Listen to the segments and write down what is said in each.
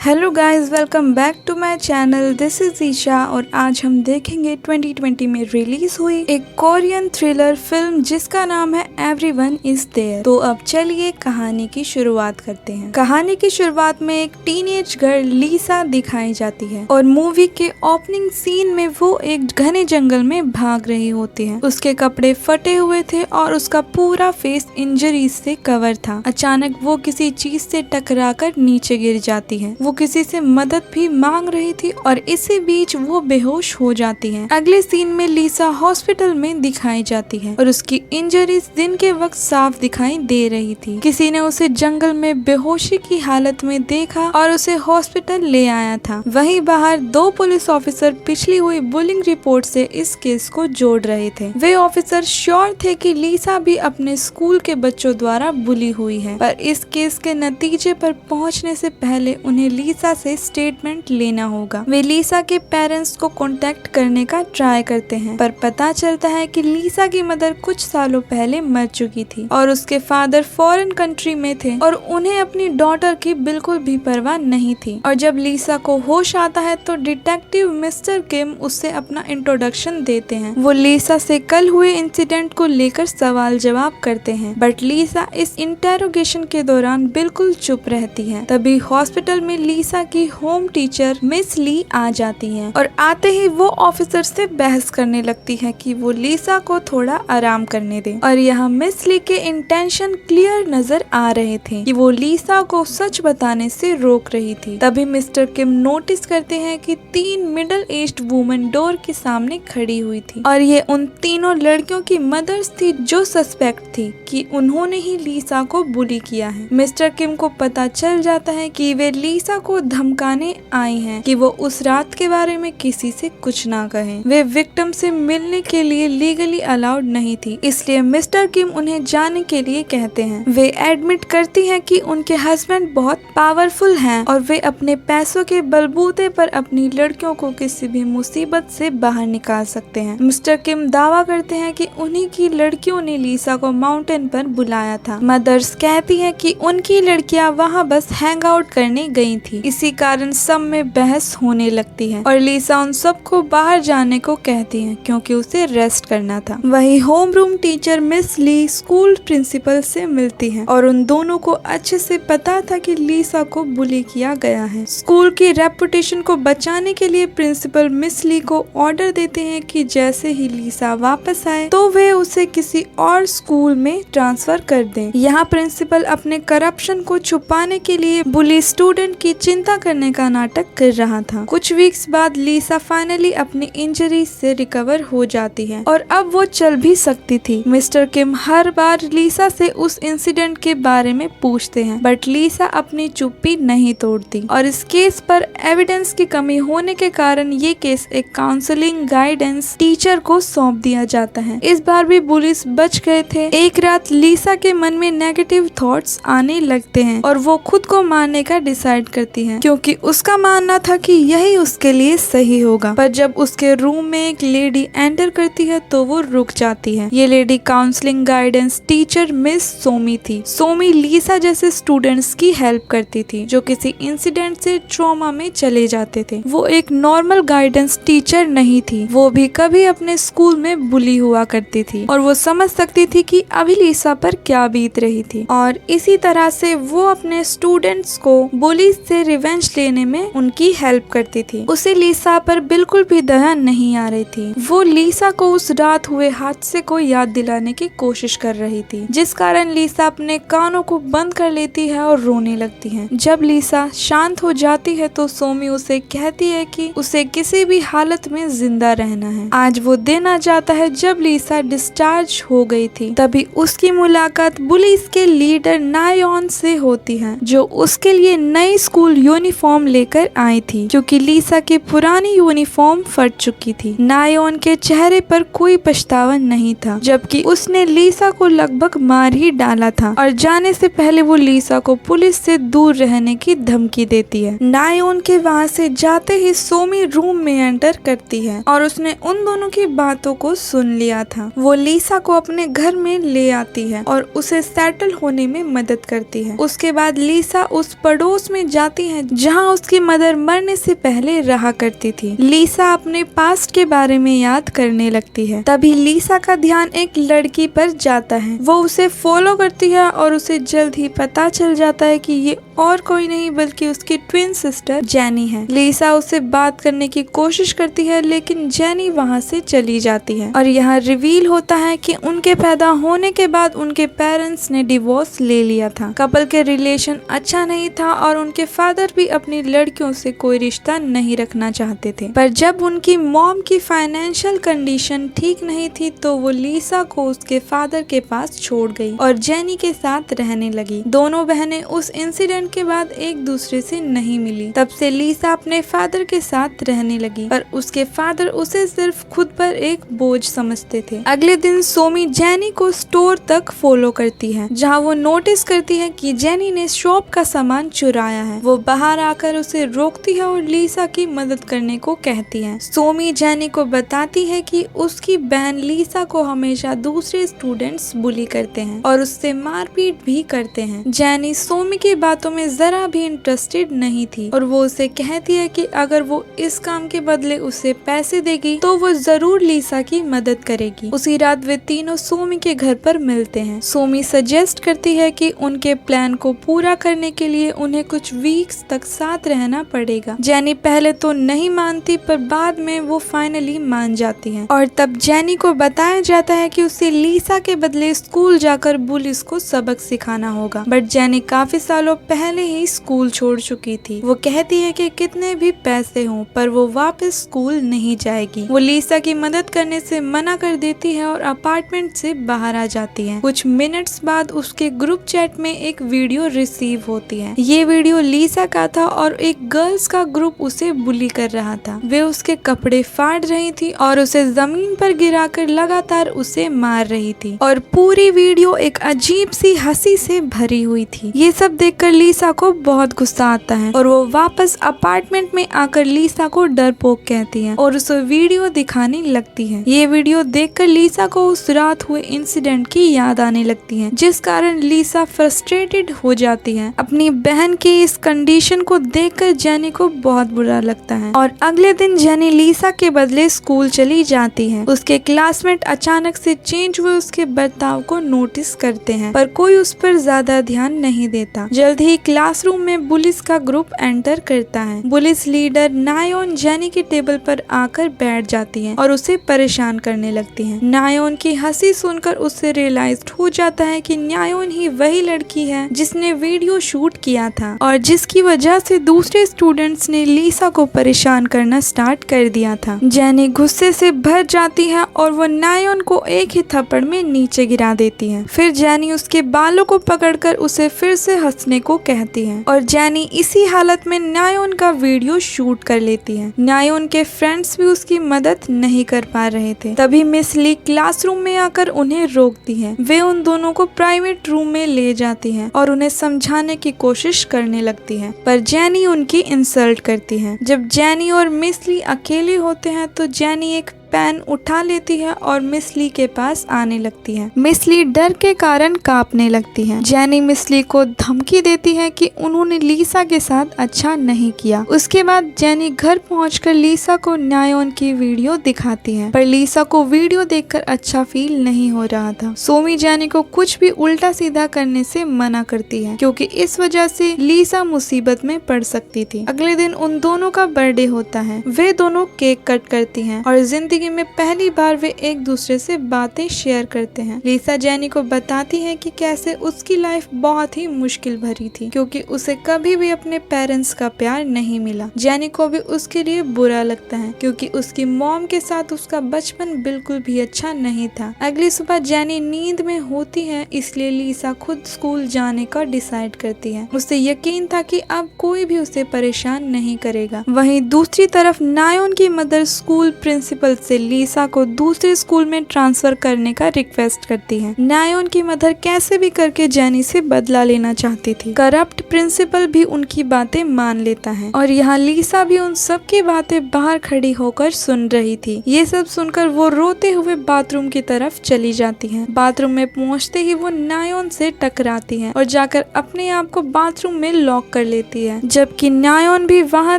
Hello guys, welcome back to my channel. This is Isha और आज हम देखेंगे 2020 में रिलीज हुई एक कोरियन थ्रिलर फिल्म जिसका नाम है एवरीवन इज देयर। तो अब चलिए कहानी की शुरुआत करते हैं। कहानी की शुरुआत में एक टीनेज गर्ल लीसा दिखाई जाती है और मूवी के ओपनिंग सीन में वो एक घने जंगल में भाग रही होती है। उसके कपड़े फटे हुए थे और उसका पूरा फेस इंजरीज से कवर था। अचानक वो किसी चीज से टकराकर नीचे गिर जाती है। वो किसी से मदद भी मांग रही थी और इसी बीच वो बेहोश हो जाती है। अगले सीन में लीसा हॉस्पिटल में दिखाई जाती है और उसकी इंजरीज दिन के वक्त साफ दिखाई दे रही थी। किसी ने उसे जंगल में बेहोशी की हालत में देखा और उसे हॉस्पिटल ले आया था। वहीं बाहर दो पुलिस ऑफिसर पिछली हुई बुलिंग रिपोर्ट से इस केस को जोड़ रहे थे। वे ऑफिसर श्योर थे कि लीसा भी अपने स्कूल के बच्चों द्वारा बुली हुई है, पर इस केस के नतीजे पर पहुंचने से पहले उन्हें लीसा से स्टेटमेंट लेना होगा। वे लीसा के पेरेंट्स को कांटेक्ट करने का ट्राई करते हैं, पर पता चलता है कि लीसा की मदर कुछ सालों पहले मर चुकी थी और उसके फादर फॉरेन कंट्री में थे और उन्हें अपनी डॉटर की बिल्कुल भी परवाह नहीं थी। और जब लीसा को होश आता है तो डिटेक्टिव मिस्टर किम उससे अपना इंट्रोडक्शन देते हैं। वो लीसा से कल हुए इंसिडेंट को लेकर सवाल जवाब करते हैं, बट लीसा इस इंटेरोगेशन के दौरान बिल्कुल चुप रहती है। तभी हॉस्पिटल में लीसा की होम टीचर मिस ली आ जाती है और आते ही वो ऑफिसर से बहस करने लगती है कि वो लीसा को थोड़ा आराम करने दे। और यहाँ मिस ली के इंटेंशन क्लियर नजर आ रहे थे कि वो लीसा को सच बताने से रोक रही थी। तभी मिस्टर किम नोटिस करते हैं कि 3 मिडिल एज्ड वुमेन डोर के सामने खड़ी हुई थी और ये उन तीनों लड़कियों की मदर्स थी जो सस्पेक्ट थी कि उन्होंने ही लीसा को बुली किया है। मिस्टर किम को पता चल जाता है कि वे लीसा को धमकाने आई हैं कि वो उस रात के बारे में किसी से कुछ ना कहें। वे विक्टिम से मिलने के लिए लीगली अलाउड नहीं थी, इसलिए मिस्टर किम उन्हें जाने के लिए कहते हैं। वे एडमिट करती हैं कि उनके हस्बैंड बहुत पावरफुल हैं और वे अपने पैसों के बलबूते पर अपनी लड़कियों को किसी भी मुसीबत से बाहर निकाल सकते हैं। मिस्टर किम दावा करते हैं कि उन्हीं की लड़कियों ने लीसा को माउंटेन पर बुलाया था। मदर्स कहती हैं कि उनकी लड़कियां वहां बस हैंग आउट करने गई थी। इसी कारण सब में बहस होने लगती है और लीसा उन सबको बाहर जाने को कहती है क्योंकि उसे रेस्ट करना था। वही होम रूम टीचर मिस ली स्कूल प्रिंसिपल से मिलती है और उन दोनों को अच्छे से पता था कि लीसा को बुली किया गया है। स्कूल की रेपुटेशन को बचाने के लिए प्रिंसिपल मिस ली को ऑर्डर देते हैं कि जैसे ही लीसा वापस आए तो वे उसे किसी और स्कूल में ट्रांसफर कर दें। यहाँ प्रिंसिपल अपने करप्शन को छुपाने के लिए बुली स्टूडेंट की चिंता करने का नाटक कर रहा था। कुछ वीक्स बाद लीसा फाइनली अपनी इंजरी से रिकवर हो जाती है और अब वो चल भी सकती थी। मिस्टर किम हर बार लीसा से उस इंसिडेंट के बारे में पूछते हैं, बट लीसा अपनी चुप्पी नहीं तोड़ती और इस केस पर एविडेंस की कमी होने के कारण ये केस एक काउंसलिंग गाइडेंस टीचर को सौंप दिया जाता है। इस बार भी पुलिस बच गए थे। एक रात लीसा के मन में नेगेटिव थॉट्स आने लगते हैं और वो खुद को मारने का डिसाइड करती है क्योंकि उसका मानना था कि यही उसके लिए सही होगा। पर जब उसके रूम में एक लेडी एंटर करती है तो वो रुक जाती है। ये lady counselling guidance teacher miss Somi थी। सोमी लीसा जैसे स्टूडेंट्स की हेल्प करती थी जो किसी इंसिडेंट से ट्रॉमा में चले जाते थे। वो एक नॉर्मल गाइडेंस टीचर नहीं थी, वो भी कभी अपने स्कूल में बुली हुआ करती थी और वो समझ सकती थी कि अभी लीसा पर क्या बीत रही थी और इसी तरह से वो अपने स्टूडेंट्स को बुली से रिवेंज लेने में उनकी हेल्प करती थी। उसे लीसा पर बिल्कुल भी दया नहीं आ रही थी। वो लीसा को उस रात हुए हादसे को याद दिलाने की कोशिश कर रही थी, जिस कारण लीसा अपने कानों को बंद कर लेती है और रोने लगती है। जब लीसा शांत हो जाती है तो सोमी उसे कहती है कि उसे किसी भी हालत में जिंदा रहना है। आज वो दिन आ जाता है जब लीसा डिस्चार्ज हो गई थी। तभी उसकी मुलाकात पुलिस के लीडर नायोन से होती है जो उसके लिए नई स्कूल यूनिफॉर्म लेकर आई थी क्योंकि लीसा की पुरानी यूनिफॉर्म फट चुकी थी। नायोन के चेहरे पर कोई पछतावा नहीं था, जबकि उसने लीसा को लगभग मार ही डाला था और जाने से पहले वो लीसा को पुलिस से दूर रहने की धमकी देती है। नायोन के वहाँ से जाते ही सोमी रूम में एंटर करती है और उसने उन दोनों की बातों को सुन लिया था। वो लीसा को अपने घर में ले आती है और उसे सेटल होने में मदद करती है। उसके बाद लीसा उस पड़ोस में जा जाती है जहाँ उसकी मदर मरने से पहले रहा करती थी। लीसा अपने पास्ट के बारे में याद करने लगती है। तभी लीसा का ध्यान एक लड़की पर जाता है। वो उसे फॉलो करती है और उसे जल्द ही पता चल जाता है कि ये और कोई नहीं बल्कि उसकी ट्विन सिस्टर जेनी है। लीसा उससे बात करने की कोशिश करती है लेकिन जेनी वहाँ से चली जाती है और यहाँ रिवील होता है कि उनके पैदा होने के बाद उनके पेरेंट्स ने डिवोर्स ले लिया था। कपल के रिलेशन अच्छा नहीं था और उनके फादर भी अपनी लड़कियों से कोई रिश्ता नहीं रखना चाहते थे। पर जब उनकी मॉम की फाइनेंशियल कंडीशन ठीक नहीं थी तो वो लीसा को उसके फादर के पास छोड़ गई और जेनी के साथ रहने लगी। दोनों बहनें उस इंसिडेंट के बाद एक दूसरे से नहीं मिली। तब से लीसा अपने फादर के साथ रहने लगी पर उसके फादर उसे सिर्फ खुद पर एक बोझ समझते थे। अगले दिन सोमी जेनी को स्टोर तक फॉलो करती है जहां वो नोटिस करती है कि जेनी ने शॉप का सामान चुराया है। वो बाहर आकर उसे रोकती है और लीसा की मदद करने को कहती है। सोमी जेनी को बताती है कि उसकी बहन लीसा को हमेशा दूसरे स्टूडेंट्स बुली करते हैं और उससे मारपीट भी करते हैं। जेनी सोमी की बातों में जरा भी इंटरेस्टेड नहीं थी और वो उसे कहती है कि अगर वो इस काम के बदले उसे पैसे देगी तो वो जरूर लीसा की मदद करेगी। उसी रात वे तीनों सोमी के घर पर मिलते हैं। सोमी सजेस्ट करती है कि उनके प्लान को पूरा करने के लिए उन्हें कुछ वीक्स तक साथ रहना पड़ेगा। जेनी पहले तो नहीं मानती पर बाद में वो फाइनली मान जाती है और तब जेनी को बताया जाता है कि उसे लीसा के बदले स्कूल जाकर बुलिस को सबक सिखाना होगा। बट जेनी काफी सालों पहले ही स्कूल छोड़ चुकी थी। वो कहती है कि कितने भी पैसे हों पर वो वापस स्कूल नहीं जाएगी। वो लीसा की मदद करने से मना कर देती है और अपार्टमेंट से बाहर आ जाती है। कुछ मिनट्स बाद उसके ग्रुप चैट में एक वीडियो रिसीव होती है। ये वीडियो लीसा का था और एक गर्ल्स का ग्रुप उसे बुली कर रहा था। वे उसके कपड़े फाड़ रही थी और उसे जमीन पर गिराकर लगातार उसे मार रही थी और पूरी वीडियो एक अजीब सी हंसी से भरी हुई थी। ये सब देखकर लीसा को बहुत गुस्सा आता है और वो वापस अपार्टमेंट में आकर लीसा को डरपोक कहती है और उसे वीडियो दिखाने लगती है। ये वीडियो देखकर लीसा को उस रात हुए इंसिडेंट की याद आने लगती है जिस कारण लीसा फ्रस्ट्रेटेड हो जाती है। अपनी बहन की इस कंडीशन को देखकर जेनी को बहुत बुरा लगता है और अगले दिन जेनी लीसा के बदले स्कूल चली जाती है। उसके क्लासमेट अचानक से चेंज हुए उसके बर्ताव को नोटिस करते हैं पर कोई उस पर ज्यादा ध्यान नहीं देता। जल्द ही क्लासरूम में बुलिस का ग्रुप एंटर करता है। बुलिस लीडर नायोन जेनी के टेबल पर आकर बैठ जाती है और उसे परेशान करने लगती है। नायोन की हंसी सुनकर उससे रियलाइज्ड हो जाता है कि नायोन ही वही लड़की है जिसने वीडियो शूट किया था और जिसकी वजह से दूसरे स्टूडेंट्स ने लीसा को परेशान करना स्टार्ट कर दिया था। जेनी गुस्से से भर जाती है और वो नायोन को एक ही थप्पड़ में नीचे गिरा देती है। फिर जेनी उसके बालों को पकड़कर उसे फिर से हंसने को कहती है और जेनी इसी हालत में नायोन का वीडियो शूट कर लेती है। नायोन के फ्रेंड्स भी उसकी मदद नहीं कर पा रहे थे। तभी मिस ली क्लासरूम में आकर उन्हें रोकती है। वे उन दोनों को प्राइवेट रूम में ले जाती है और उन्हें समझाने की कोशिश करने लगती है पर जेनी उनकी इंसल्ट करती है। जब जेनी और मिस ली अकेले होते हैं तो जेनी एक पेन उठा लेती है और मिस ली के पास आने लगती है। मिस ली डर के कारण कांपने लगती है। जेनी मिस ली को धमकी देती है कि उन्होंने लीसा के साथ अच्छा नहीं किया। उसके बाद जेनी घर पहुंचकर लीसा को नायोन की वीडियो दिखाती है पर लीसा को वीडियो देखकर अच्छा फील नहीं हो रहा था। सोमी जेनी को कुछ भी उल्टा सीधा करने से मना करती है क्योंकि इस वजह से लीसा मुसीबत में पड़ सकती थी। अगले दिन उन दोनों का बर्थडे होता है। वे दोनों केक कट करती हैं और जिंदगी में पहली बार वे एक दूसरे से बातें शेयर करते हैं। लीसा जेनी को बताती है कि कैसे उसकी लाइफ बहुत ही मुश्किल भरी थी क्योंकि उसे कभी भी अपने पेरेंट्स का प्यार नहीं मिला। जेनी को भी उसके लिए बुरा लगता है क्योंकि उसकी मॉम के साथ उसका बचपन बिल्कुल भी अच्छा नहीं था। अगली सुबह जेनी नींद में होती है इसलिए लीसा खुद स्कूल जाने का डिसाइड करती है। उसे यकीन था कि अब कोई भी उसे परेशान नहीं करेगा। वहीं दूसरी तरफ नायोन की मदर स्कूल प्रिंसिपल से लीसा को दूसरे स्कूल में ट्रांसफर करने का रिक्वेस्ट करती है। नायोन की मदर कैसे भी करके जेनी से बदला लेना चाहती थी। करप्ट प्रिंसिपल भी उनकी बातें मान लेता है और यहाँ लीसा भी उन सब की बातें बाहर खड़ी होकर सुन रही थी। ये सब सुनकर वो रोते हुए बाथरूम की तरफ चली जाती है। बाथरूम में पहुंचते ही वो नायोन से टकराती है और जाकर अपने आप को बाथरूम में लॉक कर लेती है, जबकि नायोन भी वहाँ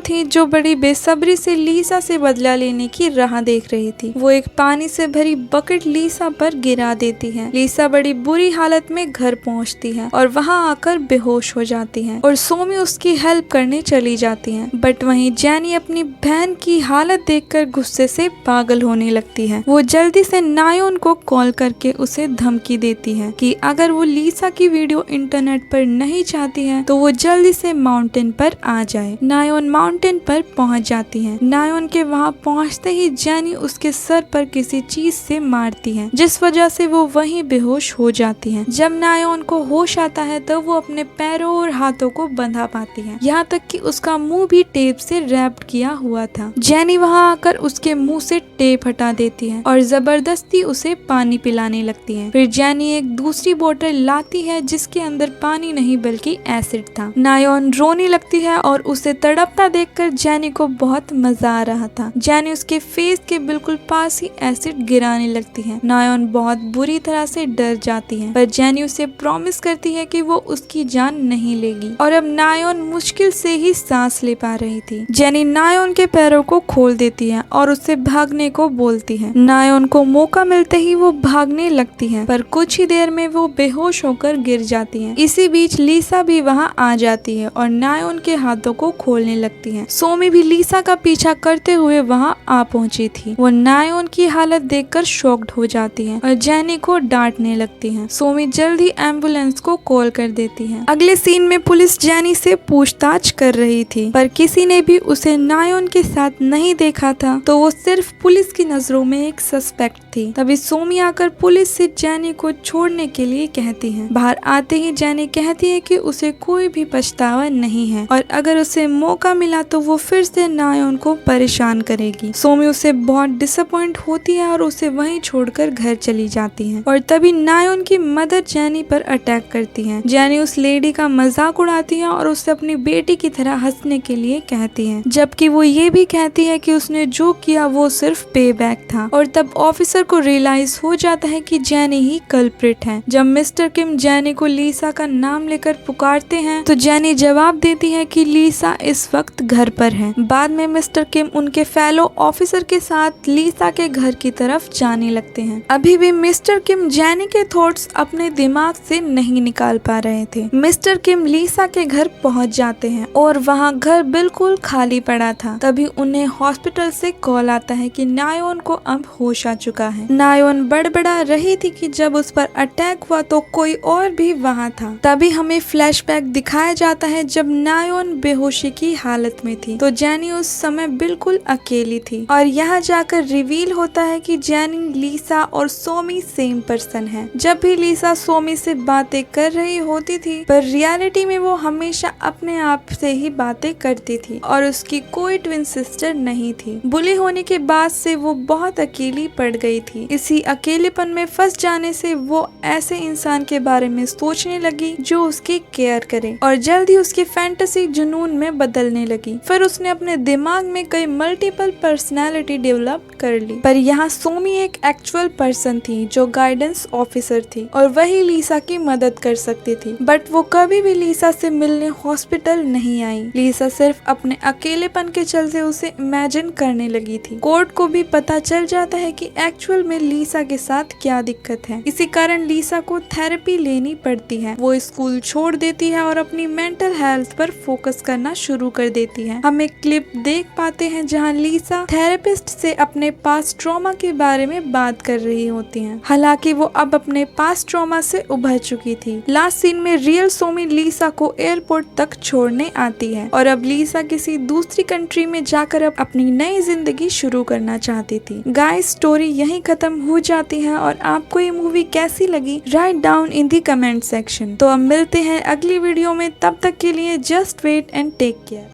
थी जो बड़ी बेसब्री से लीसा से बदला लेने की राह देख रही थी। वो एक पानी से भरी बकेट लीसा पर गिरा देती है। लीसा बड़ी बुरी हालत में घर पहुँचती है और वहाँ आकर बेहोश हो जाती है और सोमी उसकी हेल्प करने चली जाती है। बट वहीं जेनी अपनी बहन की हालत देखकर गुस्से से पागल होने लगती है। वो जल्दी से नायोन को कॉल करके उसे धमकी देती है कि अगर वो लीसा की वीडियो इंटरनेट पर नहीं चाहती है तो वो जल्दी से माउंटेन पर आ जाए। नायोन माउंटेन पर पहुंच जाती है। नायोन के वहां पहुंचते ही जेनी उसके सर पर किसी चीज से मारती है, जिस वजह से वो वहीं बेहोश हो जाती है। जब नायोन को होश आता है तो वो अपने पैरों और हाथों को बंधा पाती है, यहाँ तक कि उसका मुंह भी टेप से रैप्ड किया हुआ था। जेनी वहां आकर उसके मुंह से टेप हटा देती है और जबरदस्ती उसे पानी पिलाने लगती है। फिर जेनी एक दूसरी बोतल लाती है जिसके अंदर पानी नहीं बल्कि एसिड था। नायोन रोने लगती है और उसे तड़पता देखकर जेनी को बहुत मजा आ रहा था। जेनी उसके फेस के बिल्कुल पास ही एसिड गिराने लगती है। नायोन बहुत बुरी तरह से डर जाती है, पर जेनी उसे प्रॉमिस करती है कि वो उसकी जान नहीं लेगी और अब नायोन मुश्किल से ही सांस ले पा रही थी। जेनी नायोन के पैरों को खोल देती है और उससे भागने को बोलती है। नायोन को मौका मिलते ही वो भागने लगती है, पर कुछ ही देर में वो बेहोश होकर गिर जाती है। इसी बीच लीसा भी वहाँ आ जाती है और नायोन के हाथों को खोलने लगती है। सोमी भी लीसा का पीछा करते हुए वहाँ आ पहुँची थी। वो नायोन की हालत देखकर शॉक्ड हो जाती है और जेनी को डांटने लगती है। सोमी जल्दी एम्बुलेंस को कॉल कर देती है। अगले सीन में पुलिस जेनी से पूछताछ कर रही थी, पर किसी ने भी उसे नायोन के साथ नहीं देखा था, तो वो सिर्फ पुलिस की नजरों में एक सस्पेक्ट थी। तभी सोमी आकर पुलिस से जेनी को छोड़ने के लिए कहती है। बाहर आते ही जेनी कहती है कि उसे कोई भी पछतावा नहीं है और अगर उसे मौका मिला तो वो फिर से नायोन को परेशान करेगी। सोमी उसे बहुत डिसअपॉइंट होती है और उसे वहीं छोड़कर घर चली जाती है और तभी नायोन की मदर जेनी पर अटैक करती है। जेनी उस लेडी का मजाक उड़ाती है और उससे अपनी बेटी की तरह हंसने के लिए कहती है, जबकि वो ये भी कहती है कि उसने जो किया वो सिर्फ पे बैक था। और तब ऑफिसर को रियलाइज हो जाता है कि जेनी ही कल्प्रिट है। जब मिस्टर किम जेनी को लीसा का नाम लेकर पुकारते हैं तो जेनी जवाब देती है कि लीसा इस वक्त घर पर है। बाद में मिस्टर किम उनके फेलो ऑफिसर के साथ लीसा के घर की तरफ जाने लगते हैं। अभी भी मिस्टर किम जेनी के थॉट्स अपने दिमाग से नहीं निकाल पा रहे थे। मिस्टर किम लीसा के घर पहुंच जाते हैं और वहां घर बिल्कुल खाली पड़ा था। तभी उन्हें हॉस्पिटल से कॉल आता है कि नायोन को अब होश आ चुका है। नायोन बड़बड़ा रही थी कि जब उस पर अटैक हुआ तो कोई और भी वहाँ था। तभी हमें फ्लैशबैक दिखाया जाता है जब नायोन बेहोशी की हालत में थी, तो जेनी उस समय बिल्कुल अकेली थी और यहाँ जाकर रिवील होता है कि जेनी, लीसा और सोमी सेम पर्सन है। जब भी लीसा सोमी से बातें कर रही होती थी, पर रियलिटी में वो हमेशा अपने आप से ही बातें करती थी और उसकी कोई ट्विन सिस्टर नहीं थी। बुली होने के बाद से वो बहुत अकेली पड़ गई थी। इसी अकेलेपन में फंस जाने से वो ऐसे इंसान के बारे में सोचने लगी जो उसकी केयर करे और जल्द ही उसकी फैंटेसी जुनून में बदलने लगी। फिर उसने अपने दिमाग में कई मल्टीपल पर्सनालिटी डेवलप कर ली। पर यहाँ सोमी एक एक्चुअल पर्सन थी जो गाइडेंस ऑफिसर थी और वही लीसा की मदद कर सकती थी, बट वो कभी भी लीसा से मिलने हॉस्पिटल नहीं आई। लीसा सिर्फ अपने अकेलेपन के चलते उसे इमेजिन करने लगी थी। कोर्ट को भी पता चल जाता है कि एक्चुअल में लीसा के साथ क्या दिक्कत है। इसी कारण लीसा को थेरेपी लेनी पड़ती है। वो स्कूल छोड़ देती है और अपनी मेंटल हेल्थ पर फोकस करना शुरू कर देती है। हम एक क्लिप देख पाते हैं जहां लीसा थेरेपिस्ट से अपने पास्ट ट्रॉमा के बारे में बात कर रही होती है। हालांकि वो अब अपने पास्ट ट्रॉमा से उभर चुकी थी। लास्ट सीन में रियल सोमी लीसा को एयरपोर्ट तक छोड़ने आती है और अब लीसा किसी दूसरी कंट्री में जाकर अब अपनी नई जिंदगी शुरू करना चाहती थी। गाइस, स्टोरी यहीं खत्म हो जाती है और आपको ये मूवी कैसी लगी write down in the comment section. तो अब मिलते हैं अगली वीडियो में, तब तक के लिए just wait and take care.